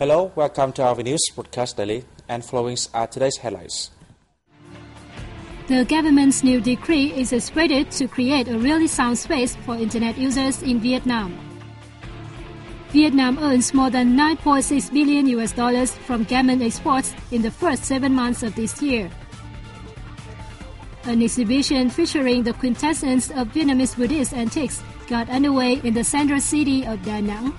Hello, welcome to our news broadcast daily, and following are today's headlines. The government's new decree is expected to create a really sound space for internet users in Vietnam. Vietnam earns more than $9.6 billion from garment exports in the first 7 months of this year. An exhibition featuring the quintessence of Vietnamese Buddhist antiques got underway in the central city of Da Nang.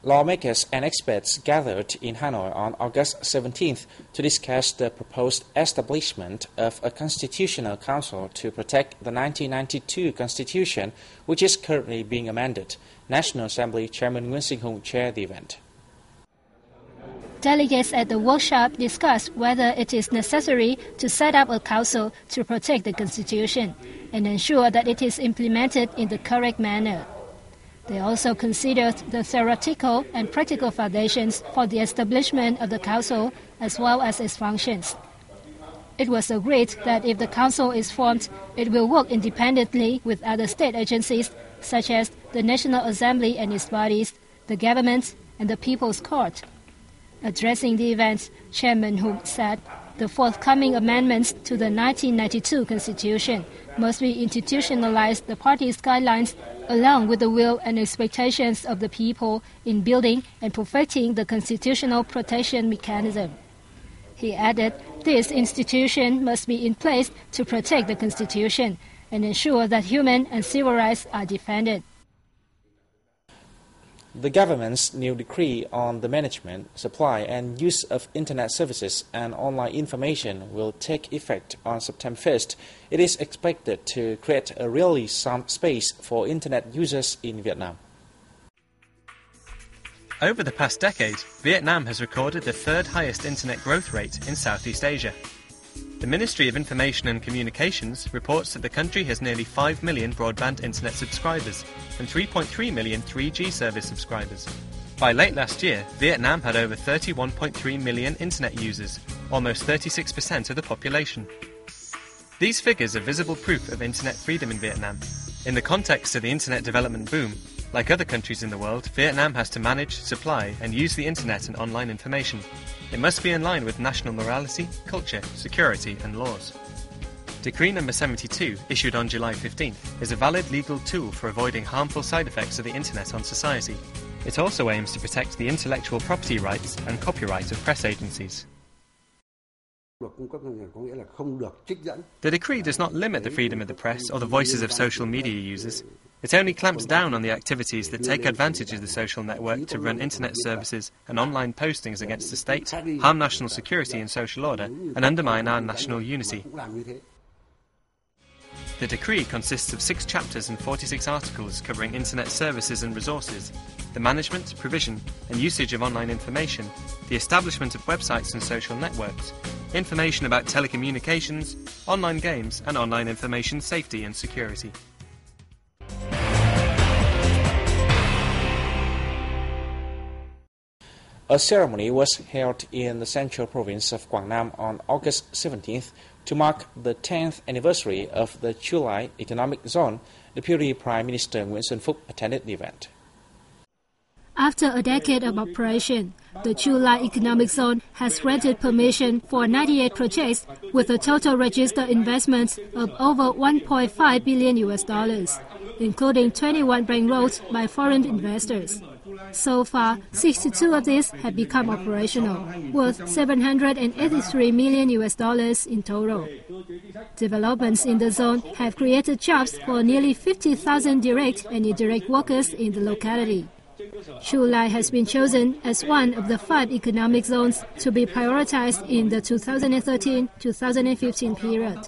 Lawmakers and experts gathered in Hanoi on August 17th to discuss the proposed establishment of a constitutional council to protect the 1992 Constitution, which is currently being amended. National Assembly Chairman Nguyen Sinh Hung chaired the event. Delegates at the workshop discussed whether it is necessary to set up a council to protect the Constitution and ensure that it is implemented in the correct manner. They also considered the theoretical and practical foundations for the establishment of the Council as well as its functions. It was agreed that if the Council is formed, it will work independently with other state agencies such as the National Assembly and its bodies, the government, and the People's Court. Addressing the event, Chairman Hung said the forthcoming amendments to the 1992 Constitution must be institutionalize the party's guidelines along with the will and expectations of the people in building and perfecting the constitutional protection mechanism. He added this institution must be in place to protect the Constitution and ensure that human and civil rights are defended. The government's new decree on the management, supply and use of Internet services and online information will take effect on September 1st. It is expected to create a really sound space for Internet users in Vietnam. Over the past decade, Vietnam has recorded the third highest Internet growth rate in Southeast Asia. The Ministry of Information and Communications reports that the country has nearly 5 million broadband internet subscribers and 3.3 million 3G service subscribers. By late last year, Vietnam had over 31.3 million internet users, almost 36% of the population. These figures are visible proof of internet freedom in Vietnam. In the context of the internet development boom, like other countries in the world, Vietnam has to manage, supply and use the internet and online information. It must be in line with national morality, culture, security and laws. Decree No. 72, issued on July 15th, is a valid legal tool for avoiding harmful side effects of the internet on society. It also aims to protect the intellectual property rights and copyright of press agencies. The decree does not limit the freedom of the press or the voices of social media users. It only clamps down on the activities that take advantage of the social network to run internet services and online postings against the state, harm national security and social order, and undermine our national unity. The decree consists of 6 chapters and 46 articles covering internet services and resources, the management, provision and usage of online information, the establishment of websites and social networks, information about telecommunications, online games and online information safety and security. A ceremony was held in the central province of Quảng Nam on August 17th to mark the 10th anniversary of the Chu Lai Economic Zone. Deputy Prime Minister Nguyen Xuân Phúc attended the event. After a decade of operation, the Chu Lai Economic Zone has granted permission for 98 projects with a total registered investment of over $1.5 billion, including 21 bank loans by foreign investors. So far, 62 of these have become operational, worth $783 million in total. Developments in the zone have created jobs for nearly 50,000 direct and indirect workers in the locality. Chu Lai has been chosen as one of the 5 economic zones to be prioritized in the 2013-2015 period.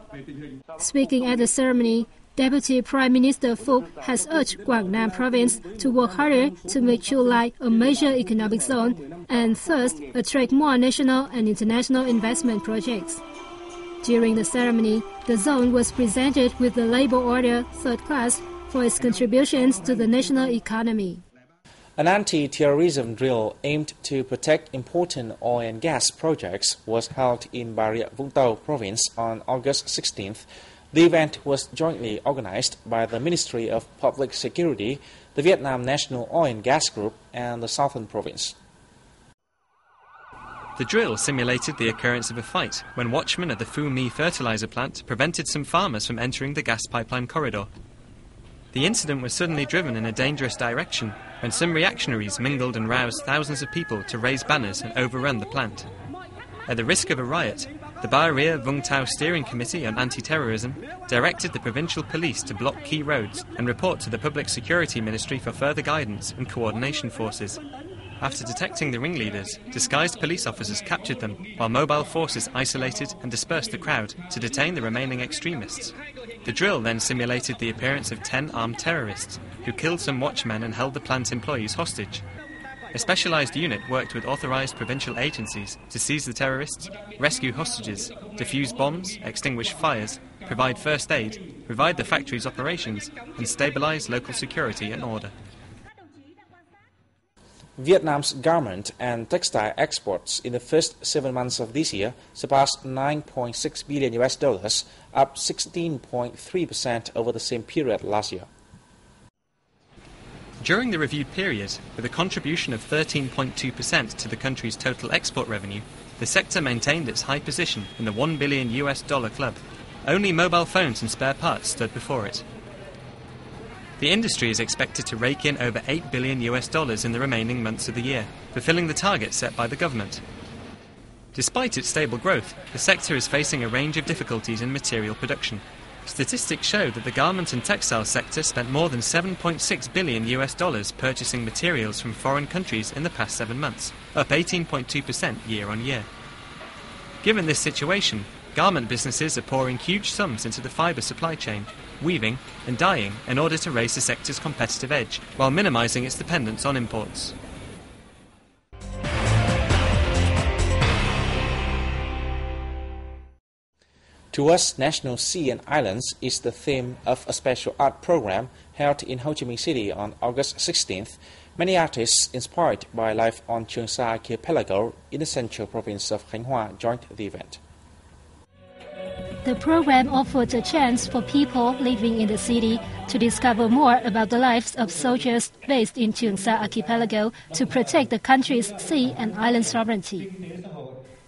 Speaking at the ceremony, Deputy Prime Minister Phúc has urged Quảng Nam Province to work harder to make Chu Lai a major economic zone and thus attract more national and international investment projects. During the ceremony, the zone was presented with the Labor Order 3rd Class for its contributions to the national economy. An anti-terrorism drill aimed to protect important oil and gas projects was held in Bà Rịa Vũng Tàu province on August 16th. The event was jointly organized by the Ministry of Public Security, the Vietnam National Oil and Gas Group, and the Southern Province. The drill simulated the occurrence of a fight when watchmen at the Phu My fertilizer plant prevented some farmers from entering the gas pipeline corridor. The incident was suddenly driven in a dangerous direction when some reactionaries mingled and roused thousands of people to raise banners and overrun the plant. At the risk of a riot, the Ba Ria Vung Tau Steering Committee on Anti-Terrorism directed the provincial police to block key roads and report to the Public Security Ministry for further guidance and coordination forces. After detecting the ringleaders, disguised police officers captured them, while mobile forces isolated and dispersed the crowd to detain the remaining extremists. The drill then simulated the appearance of 10 armed terrorists, who killed some watchmen and held the plant employees hostage. A specialised unit worked with authorised provincial agencies to seize the terrorists, rescue hostages, defuse bombs, extinguish fires, provide first aid, provide the factory's operations, and stabilise local security and order. Vietnam's garment and textile exports in the first 7 months of this year surpassed $9.6 billion, up 16.3% over the same period last year. During the reviewed period, with a contribution of 13.2% to the country's total export revenue, the sector maintained its high position in the $1 billion club. Only mobile phones and spare parts stood before it. The industry is expected to rake in over $8 billion in the remaining months of the year, fulfilling the target set by the government. Despite its stable growth, the sector is facing a range of difficulties in material production. Statistics show that the garment and textile sector spent more than $7.6 billion purchasing materials from foreign countries in the past 7 months, up 18.2% year on year. Given this situation, garment businesses are pouring huge sums into the fibre supply chain, weaving and dyeing in order to raise the sector's competitive edge, while minimising its dependence on imports. Towards National Sea and Islands is the theme of a special art program held in Ho Chi Minh City on August 16th. Many artists inspired by life on Trường Sa archipelago in the central province of Khánh Hòa joined the event. The program offered a chance for people living in the city to discover more about the lives of soldiers based in Trường Sa archipelago to protect the country's sea and island sovereignty.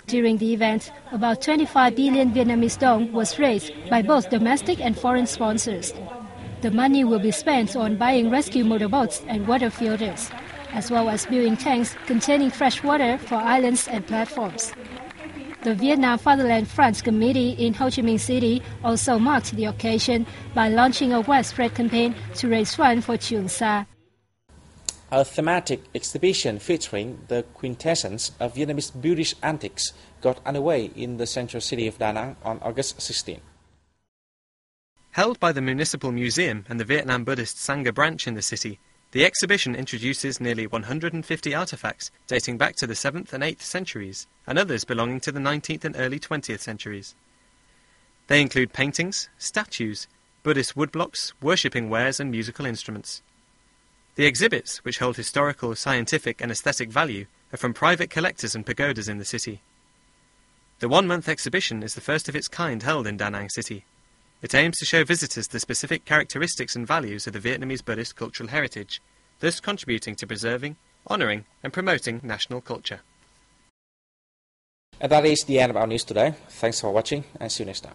During the event, about 25 billion Vietnamese dong was raised by both domestic and foreign sponsors. The money will be spent on buying rescue motorboats and water filters, as well as building tanks containing fresh water for islands and platforms. The Vietnam Fatherland Front Committee in Ho Chi Minh City also marked the occasion by launching a widespread campaign to raise funds for Trường Sa. A thematic exhibition featuring the quintessence of Vietnamese Buddhist antiques got underway in the central city of Da Nang on August 16. Held by the Municipal Museum and the Vietnam Buddhist Sangha branch in the city, the exhibition introduces nearly 150 artefacts dating back to the 7th and 8th centuries, and others belonging to the 19th and early 20th centuries. They include paintings, statues, Buddhist woodblocks, worshipping wares and musical instruments. The exhibits, which hold historical, scientific and aesthetic value, are from private collectors and pagodas in the city. The one-month exhibition is the first of its kind held in Da Nang City. It aims to show visitors the specific characteristics and values of the Vietnamese Buddhist cultural heritage, thus contributing to preserving, honouring and promoting national culture. And that is the end of our news today. Thanks for watching and see you next time.